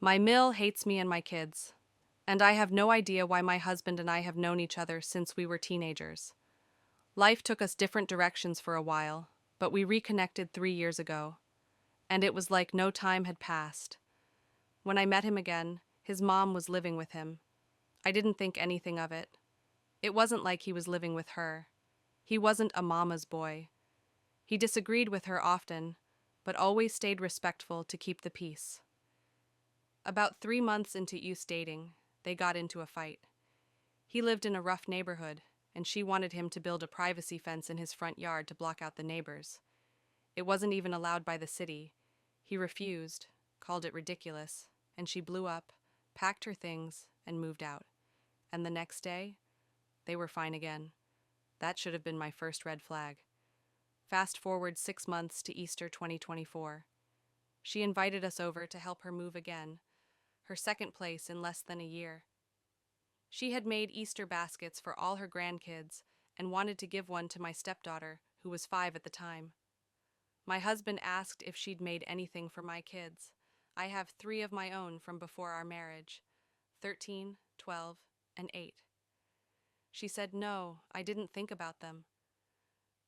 My mill hates me and my kids, and I have no idea why my husband and I have known each other since we were teenagers. Life took us different directions for a while, but we reconnected 3 years ago, and it was like no time had passed. When I met him again, his mom was living with him. I didn't think anything of it. It wasn't like he was living with her. He wasn't a mama's boy. He disagreed with her often, but always stayed respectful to keep the peace. About 3 months into us dating, they got into a fight. He lived in a rough neighborhood, and she wanted him to build a privacy fence in his front yard to block out the neighbors. It wasn't even allowed by the city. He refused, called it ridiculous, and she blew up, packed her things, and moved out. And the next day, they were fine again. That should have been my first red flag. Fast forward 6 months to Easter 2024. She invited us over to help her move again, her second place in less than a year. She had made Easter baskets for all her grandkids and wanted to give one to my stepdaughter, who was 5 at the time. My husband asked if she'd made anything for my kids. I have 3 of my own from before our marriage, 13, 12, and 8. She said no, I didn't think about them.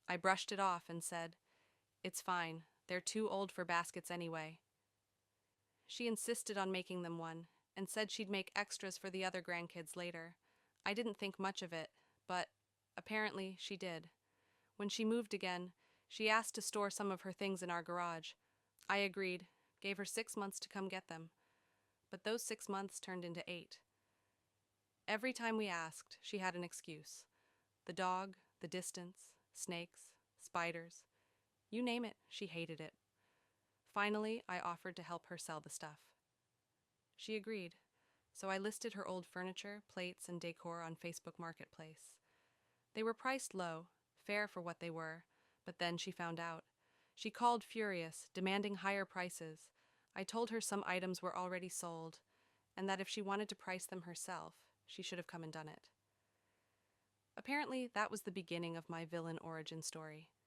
I brushed it off and said, "It's fine, they're too old for baskets anyway." She insisted on making them one, and said she'd make extras for the other grandkids later. I didn't think much of it, but apparently she did. When she moved again, she asked to store some of her things in our garage. I agreed, gave her 6 months to come get them. But those 6 months turned into 8. Every time we asked, she had an excuse. The dog, the distance, snakes, spiders. You name it, she hated it. Finally, I offered to help her sell the stuff. She agreed, so I listed her old furniture, plates, and decor on Facebook Marketplace. They were priced low, fair for what they were, but then she found out. She called furious, demanding higher prices. I told her some items were already sold, and that if she wanted to price them herself, she should have come and done it. Apparently, that was the beginning of my villain origin story.